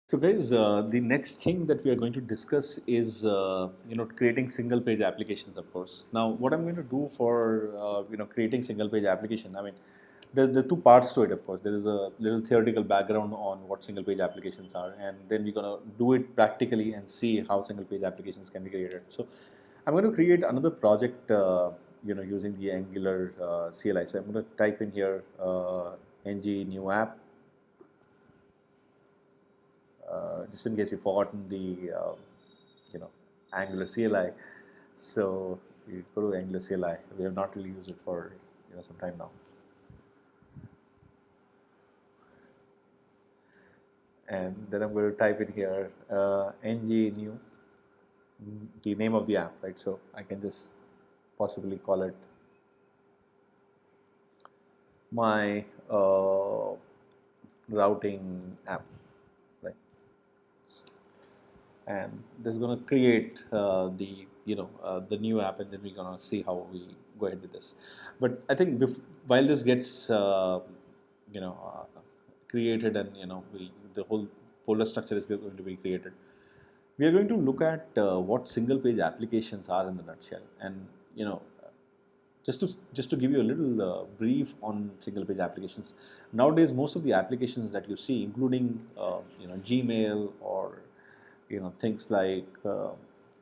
So guys, the next thing that we are going to discuss is creating single page applications, of course. Now, what I'm going to do for creating single page application, I mean, the two parts to it, of course. There is a little theoretical background on what single page applications are, and then we're going to do it practically and see how single page applications can be created. So, I'm going to create another project, using the Angular CLI. So I'm going to type in here ng new app, just in case you've forgotten the Angular CLI. So you go to Angular CLI. We have not really used it for some time now. And then I'm going to type in here ng new, the name of the app, right? So I can just possibly call it my routing app, right? And this is going to create the new app, and then we're going to see how we go ahead with this. But I think while this gets you know created, and the whole folder structure is going to be created, we are going to look at what single page applications are in the nutshell. And just to give you a little brief on single page applications, nowadays most of the applications that you see, including Gmail or things like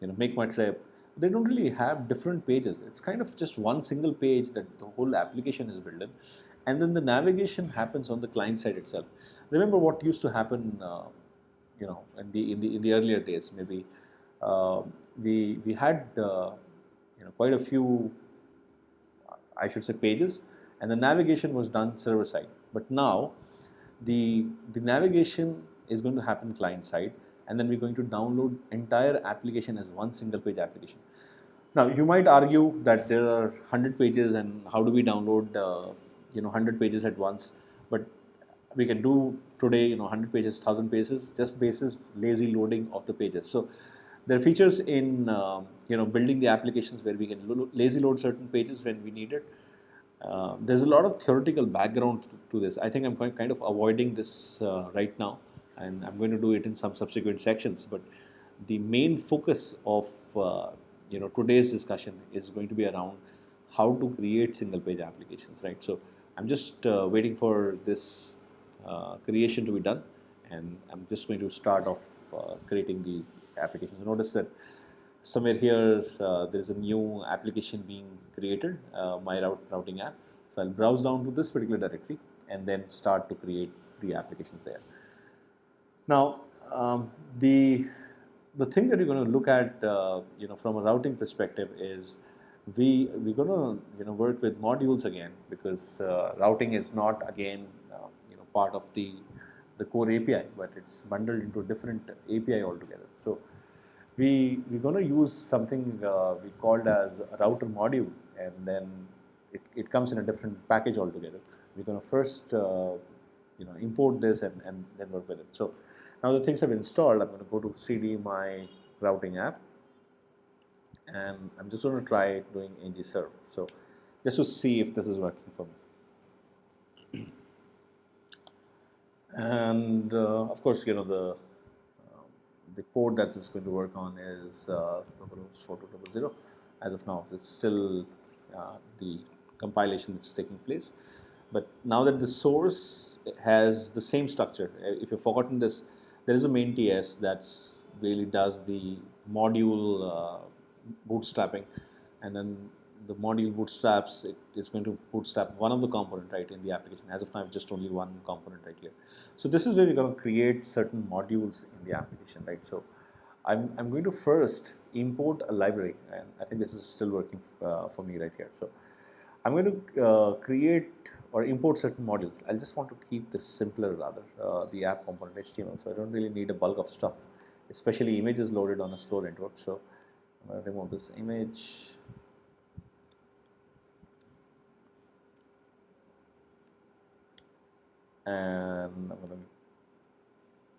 Make My Trip, they don't really have different pages. It's kind of just one single page that the whole application is built in, and then the navigation happens on the client side itself. Remember what used to happen, in the earlier days. Maybe we had quite a few, I should say, pages, and the navigation was done server side. But now the navigation is going to happen client side, and then we're going to download entire application as one single page application. Now you might argue that there are 100 pages, and how do we download 100 pages at once? But we can do today 100 pages, 1000 pages, just basis lazy loading of the pages. So there are features in building the applications where we can lazy load certain pages when we need it. There's a lot of theoretical background to this. I think I'm kind of avoiding this right now, and I'm going to do it in some subsequent sections. But the main focus of today's discussion is going to be around how to create single page applications, right? So I'm just waiting for this creation to be done, and I'm just going to start off creating the applications. Notice that somewhere here there is a new application being created, my routing app. So I'll browse down to this particular directory and then start to create the applications there. Now, the thing that you're going to look at, from a routing perspective is we're going to work with modules again, because routing is not again part of the core API, but it's bundled into a different API altogether. So we're going to use something we called as a router module, and then it comes in a different package altogether. We're going to first import this and then work with it. So now the things I've installed, I'm going to go to cd my routing app, and I'm just going to try doing ng-serve. So just to see if this is working for me. And of course, the port that is going to work on is 4200. As of now, it's still the compilation that's taking place. But now that the source has the same structure, if you've forgotten this, there is a main TS that really does the module bootstrapping, and then the module bootstraps, it is going to bootstrap one of the component, right, in the application. As of now, just only one component right here. So this is where we're going to create certain modules in the application, right? So I'm going to first import a library, and I think this is still working for me right here. So I'm going to create or import certain modules. I just want to keep this simpler rather, the app component HTML. So I don't really need a bulk of stuff, especially images loaded on a slow network. So I'm going to remove this image. And I'm going to,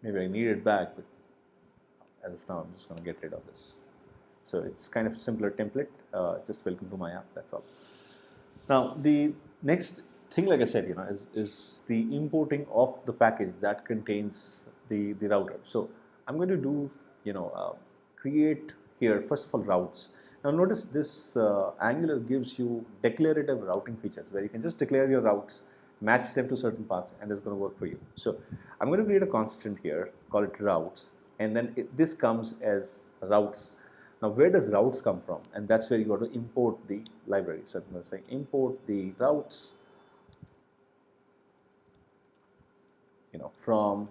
maybe I need it back, but as of now, I'm just going to get rid of this. So it's kind of simpler template, just welcome to my app, that's all. Now the next thing, like I said, is the importing of the package that contains the router. So I'm going to do, create here, first of all, routes. Now notice this Angular gives you declarative routing features where you can just declare your routes, match them to certain paths, and it's going to work for you. So I'm going to create a constant here, call it routes, and then this comes as routes. Now where does routes come from? And that's where you got to import the library. So I'm going to say import the routes, from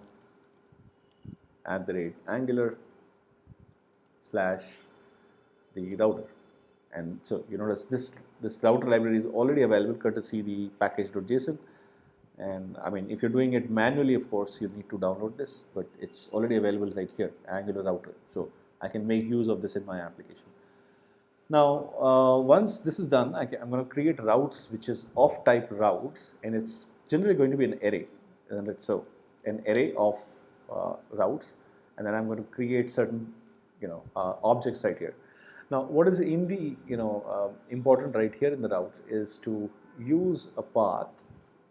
@Angular / the router. And so you notice this router library is already available courtesy the package.json. And I mean, if you're doing it manually, of course, you need to download this, but it's already available right here, Angular router. So I can make use of this in my application. Now, once this is done, I'm going to create routes which is of type routes, and it's generally going to be an array, isn't it? So an array of routes, and then I'm going to create certain, objects right here. Now, what is in the, important right here in the routes is to use a path,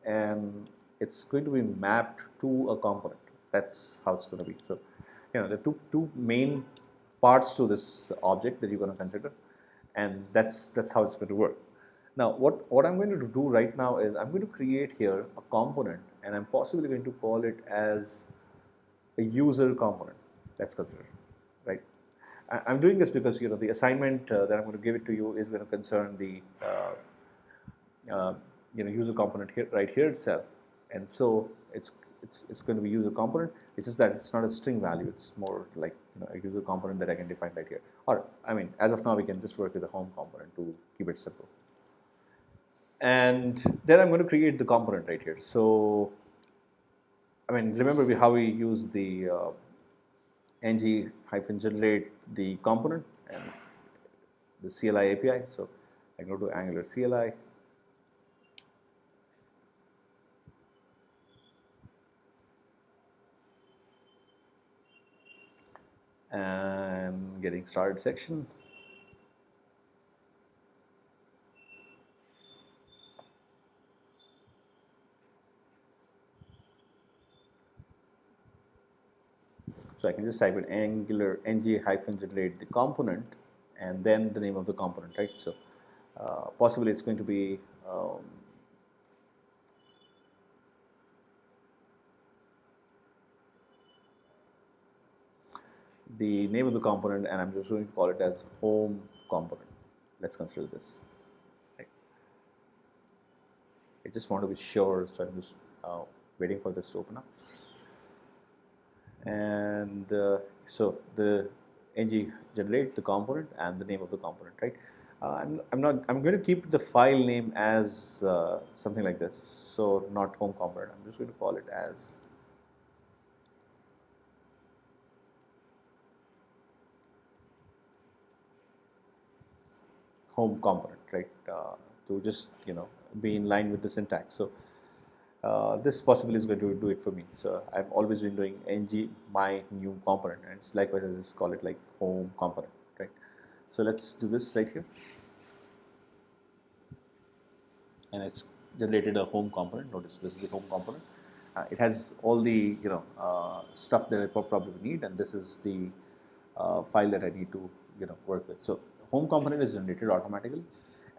and it's going to be mapped to a component. That's how it's going to be. So, the two main parts to this object that you're going to consider, and that's how it's going to work. Now, what I'm going to do right now is I'm going to create here a component, and I'm possibly going to call it as a user component. Let's consider, right? I'm doing this because the assignment that I'm going to give it to you is going to concern the user component here, right here itself, and so it's going to be user component. It's just that it's not a string value. It's more like a user component that I can define right here. Or I mean, as of now, we can just work with the home component to keep it simple. And then I'm going to create the component right here. So I mean, remember how we use the ng-generate the component and the CLI API. So I go to Angular CLI. And getting started section. So I can just type in Angular ng-generate the component and then the name of the component, right? So possibly it's going to be the name of the component, and I'm just going to call it as home component. Let's consider this. Right. I just want to be sure, so I'm just waiting for this to open up. And so the ng-generate the component and the name of the component, right? I'm going to keep the file name as something like this. So not home component. I'm just going to call it as home component, right? To just be in line with the syntax. So this possibly is going to do it for me. So I've always been doing ng my new component, and it's likewise I just call it like home component, right? So let's do this right here, and it's generated a home component. Notice this is the home component. It has all the stuff that I probably need, and this is the file that I need to work with. So home component is generated automatically,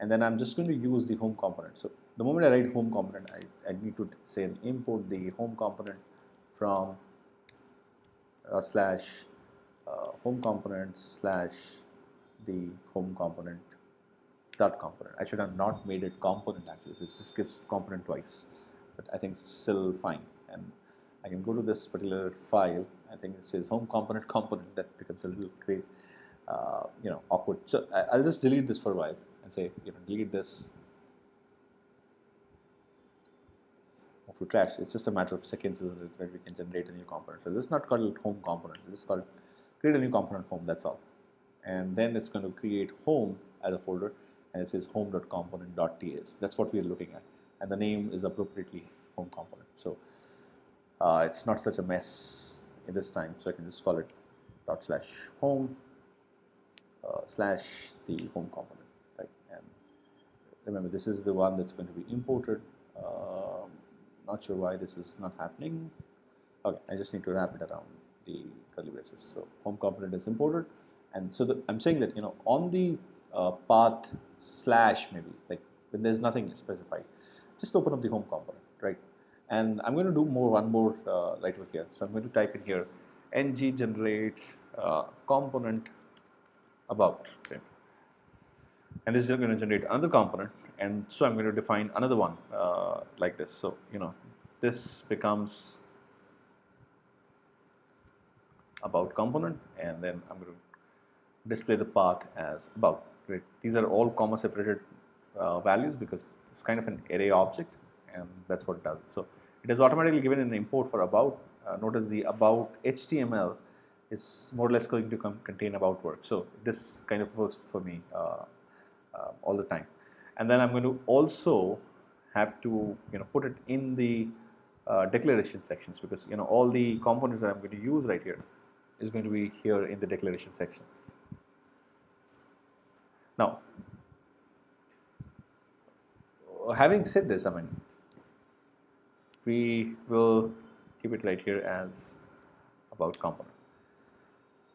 and then I'm just going to use the home component. So the moment I write home component, I need to say import the home component from slash home component slash the home component dot component. I should have not made it component actually. So it just gives component twice, but I think it's still fine. And I can go to this particular file. I think it says home component component. That becomes a little great, awkward. So I'll just delete this for a while and say, delete this. Move to trash. It's just a matter of seconds that we can generate a new component. So this is not called home component. This is called create a new component home. That's all. And then it's going to create home as a folder, and it says home.component.ts. That's what we're looking at, and the name is appropriately home component. So it's not such a mess in this time. So I can just call it /home / the home component, right? And remember, this is the one that's going to be imported Um Not sure why this is not happening. Okay, I just need to wrap it around the curly braces. So home component is imported, and so I'm saying that on the path slash maybe like when there's nothing specified, just open up the home component, right? And I'm going to do one more right over here. So I'm going to type in here ng generate component about, okay? And this is going to generate another component, and so I'm going to define another one like this. So this becomes about component, and then I'm going to display the path as about. Right? These are all comma separated values because it's kind of an array object, and that's what it does. So it is automatically given an import for about. Notice the about HTML is more or less going to contain about work. So this kind of works for me all the time. And then I'm going to also have to put it in the declaration sections, because all the components that I'm going to use right here is going to be here in the declaration section. Now, having said this, I mean, we will keep it right here as about component,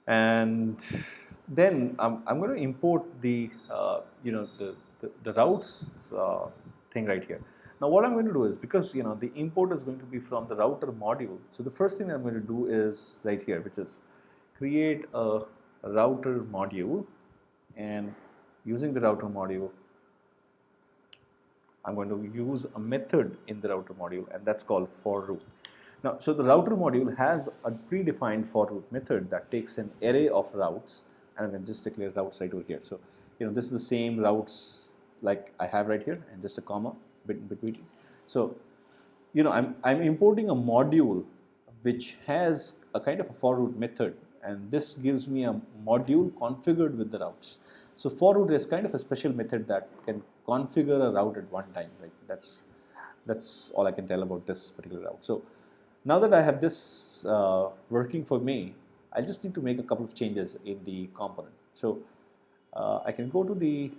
and then I'm going to import the the routes thing right here. Now what I'm going to do is, because the import is going to be from the router module, so the first thing I'm going to do is right here, which is create a router module, and using the router module I'm going to use a method in the router module, and that's called for route. Now, so the router module has a predefined for route method that takes an array of routes, and I'm going to just declare routes right over here. So, this is the same routes like I have right here, and just a comma between. So, I'm importing a module which has a kind of a for route method, and this gives me a module configured with the routes. So for route is kind of a special method that can configure a route at one time. Right? That's all I can tell about this particular route. So now that I have this working for me, I just need to make a couple of changes in the component. So I can go to the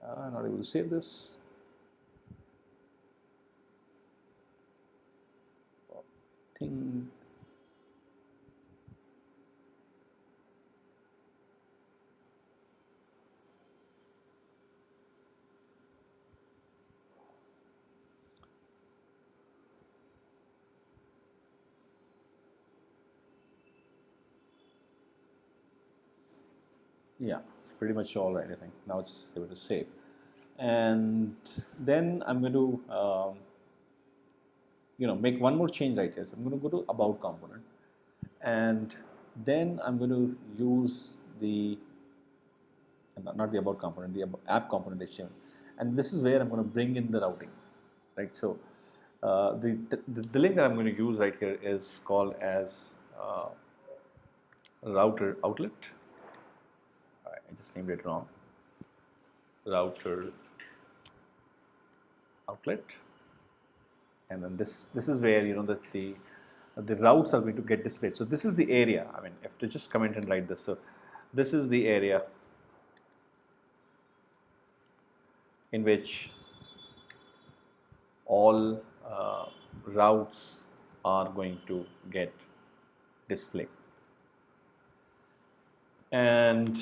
not able to save this. I think yeah, it's pretty much all right. I think now it's able to save, and then I'm going to make one more change right here. So I'm going to go to about component, and then I'm going to use the not the about component, the app component HTML, and this is where I'm going to bring in the routing, right? So the link that I'm going to use right here is called as router outlet. I just named it wrong. Router outlet, and then this is where the routes are going to get displayed. So this is the area. I mean, if to just comment and write this. So this is the area in which all routes are going to get displayed. And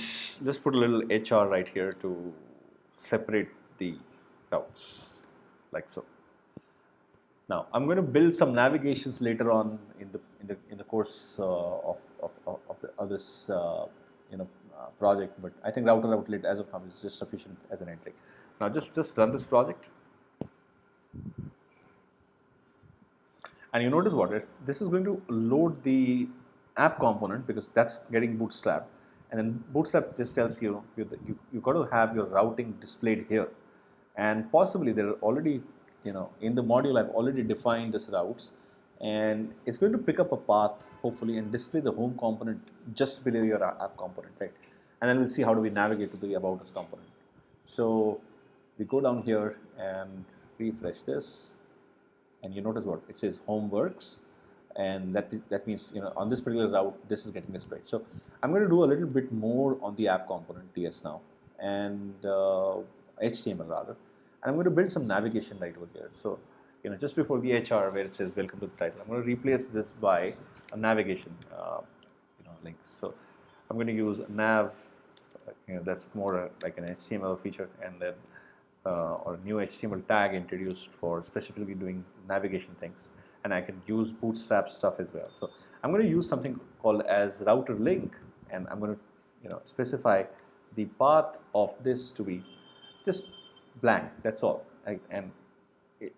just put a little HR right here to separate the routes, like so. Now I'm going to build some navigations later on in the course of this project, but I think router outlet as of now is just sufficient as an entry. Now just run this project, and you notice what this is going to load the app component because that's getting bootstrapped, and then bootstrap just tells you you got to have your routing displayed here, and possibly they're already in the module I've already defined this routes, and it's going to pick up a path hopefully and display the home component just below your app component, right? And then we'll see how do we navigate to the about us component. So we go down here and refresh this, and you notice what it says home works, and that means on this particular route this is getting displayed. So I'm going to do a little bit more on the app component TS now, and HTML rather, And I'm going to build some navigation right over here. So, just before the HR where it says welcome to the title, I'm going to replace this by a navigation, links. So, I'm going to use nav, that's more like an HTML feature, and then or a new HTML tag introduced for specifically doing navigation things, and I can use Bootstrap stuff as well. So I'm going to use something called as router link, and I'm going to specify the path of this to be just blank. That's all. And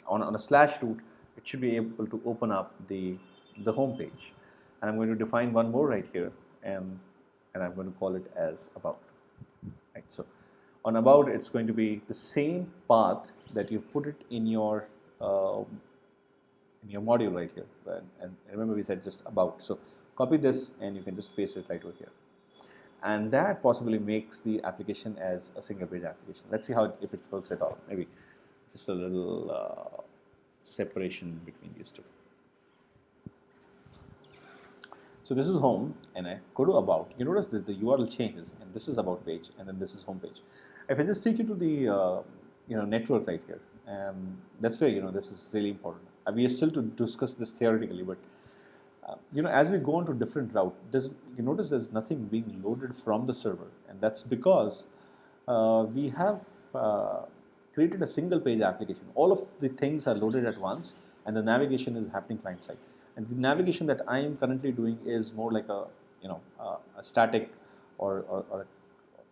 on a slash root, it should be able to open up the home page. And I'm going to define one more right here, and I'm going to call it as about. Right. So on about, it's going to be the same path that you put it in your module right here. And remember, we said just about. So copy this, and you can just paste it right over here. And that possibly makes the application as a single page application. Let's see how if it works at all. Maybe just a little separation between these two. So this is home, and I go to about. You notice that the URL changes, and this is about page, and then this is home page. If I just take you to the network right here, that's where this is really important. We are still to discuss this theoretically, but as we go on to different route, you notice there's nothing being loaded from the server, and that's because we have created a single page application. All of the things are loaded at once, and the navigation is happening client side. And the navigation that I am currently doing is more like a static or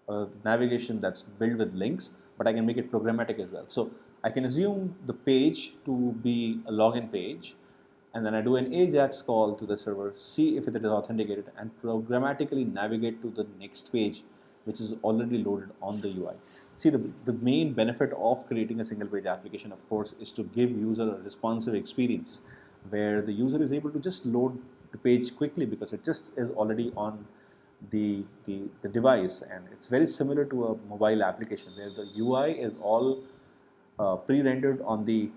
a navigation that's built with links, but I can make it programmatic as well. So I can assume the page to be a login page, and then I do an AJAX call to the server, see if it is authenticated, and programmatically navigate to the next page, which is already loaded on the UI. See, the main benefit of creating a single page application, of course, is to give user a responsive experience where the user is able to just load the page quickly because it just is already on the device, and it's very similar to a mobile application where the UI is all pre-rendered on the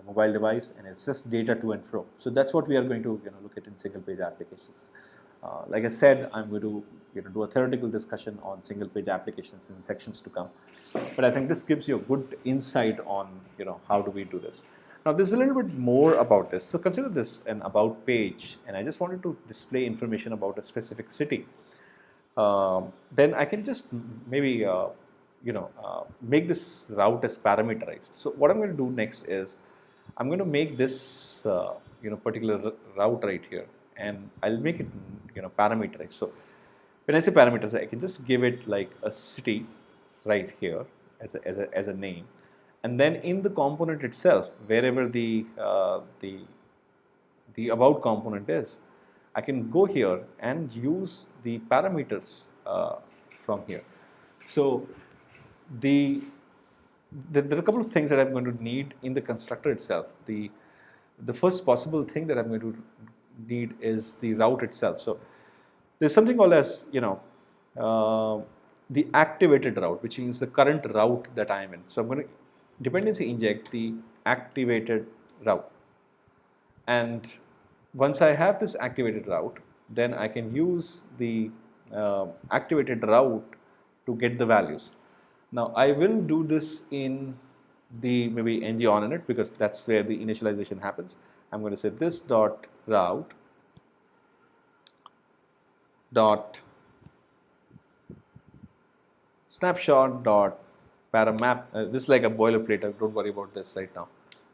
mobile device, and it's just data to and fro. So that's what we are going to look at in single page applications. Like I said, I'm going to do a theoretical discussion on single page applications in sections to come, but I think this gives you a good insight on how do we do this. Now there's a little bit more about this. So consider this an about page, and I just wanted to display information about a specific city. Then I can just maybe make this route as parameterized. So what I'm going to do next is I'm going to make this particular route right here, and I'll make it parameterized. So when I say parameters, I can just give it like a city right here as a name, and then in the component itself, wherever the about component is, I can go here and use the parameters from here. So there are a couple of things that I'm going to need in the constructor itself. The first possible thing that I'm going to need is the route itself. So there's something called as the activated route, which means the current route that I am in. So I'm going to dependency inject the activated route, and once I have this activated route, then I can use the activated route to get the values. Now I will do this in the maybe ng on init because that's where the initialization happens. I'm going to say this dot route dot snapshot dot paramap. This is like a boilerplate. Don't worry about this right now.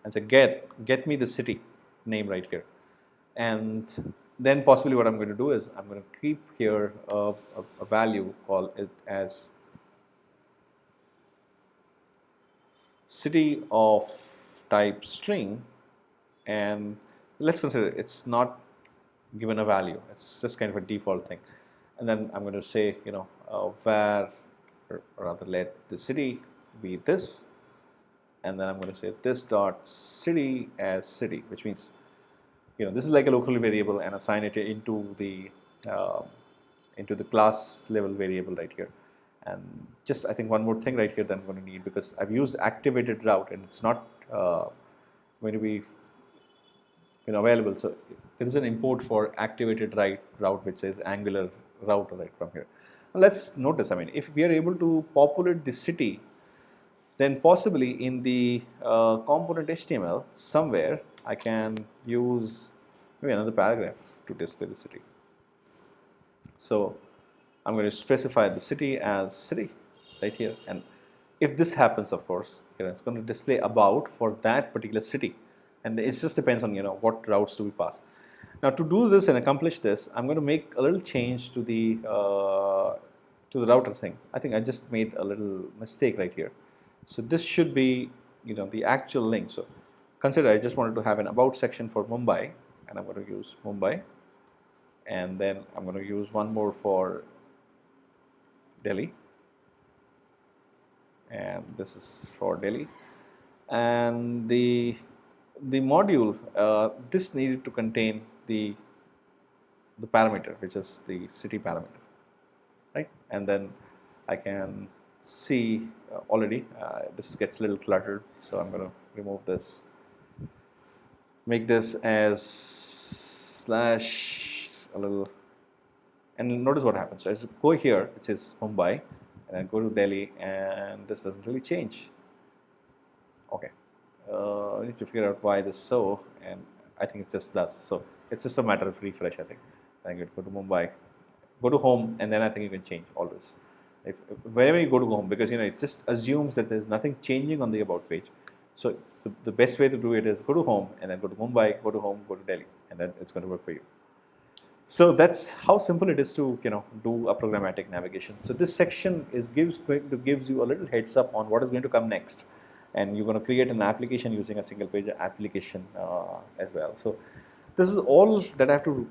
And say get me the city name right here. And then possibly what I'm going to do is I'm going to keep here a value, call it as city of type string, and let's consider it's not given a value, it's just kind of a default thing. And then I'm going to say where, or rather let the city be this, and then I'm going to say this dot city as city, which means this is like a local variable, and assign it into the class level variable right here. And just I think one more thing right here that I'm going to need, because I've used activated route and it's not going to be available. So there is an import for activated route which says Angular route right from here. Now let's notice, I mean, if we are able to populate the city then possibly in the component HTML somewhere I can use maybe another paragraph to display the city. So I'm going to specify the city as city right here, and if this happens, of course, it's going to display about for that particular city, and it just depends on what routes do we pass. Now to do this and accomplish this, I'm going to make a little change to the router thing. I think I just made a little mistake right here. So this should be the actual link. So consider I just wanted to have an about section for Mumbai, and I'm going to use Mumbai, and then I'm going to use one more for Delhi, and this is for Delhi, and the module this needed to contain the parameter, which is the city parameter, right? And then I can see already this gets a little cluttered, so I'm going to remove this, make this as slash a little, and notice what happens. So as you go here, it says Mumbai, and then go to Delhi, and this doesn't really change. Okay, I need to figure out why this is so, and I think it's just that. So it's just a matter of refresh, I think. I go to Mumbai, go to home, and then I think you can change all this. If wherever you go to home, because it just assumes that there's nothing changing on the about page. So the best way to do it is go to home, and then go to Mumbai, go to home, go to Delhi, and then it's going to work for you. So that's how simple it is to do a programmatic navigation. So this section gives you a little heads up on what is going to come next, and you're going to create an application using a single page application as well. So this is all that I have to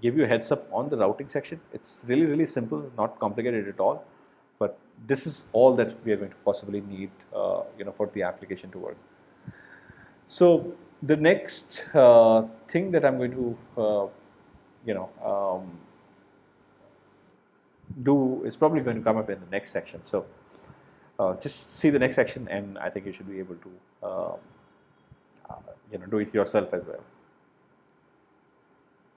give you a heads up on the routing section. It's really simple, not complicated at all, but this is all that we are going to possibly need for the application to work. So the next thing that I'm going to do is probably going to come up in the next section. So just see the next section, and I think you should be able to do it yourself as well.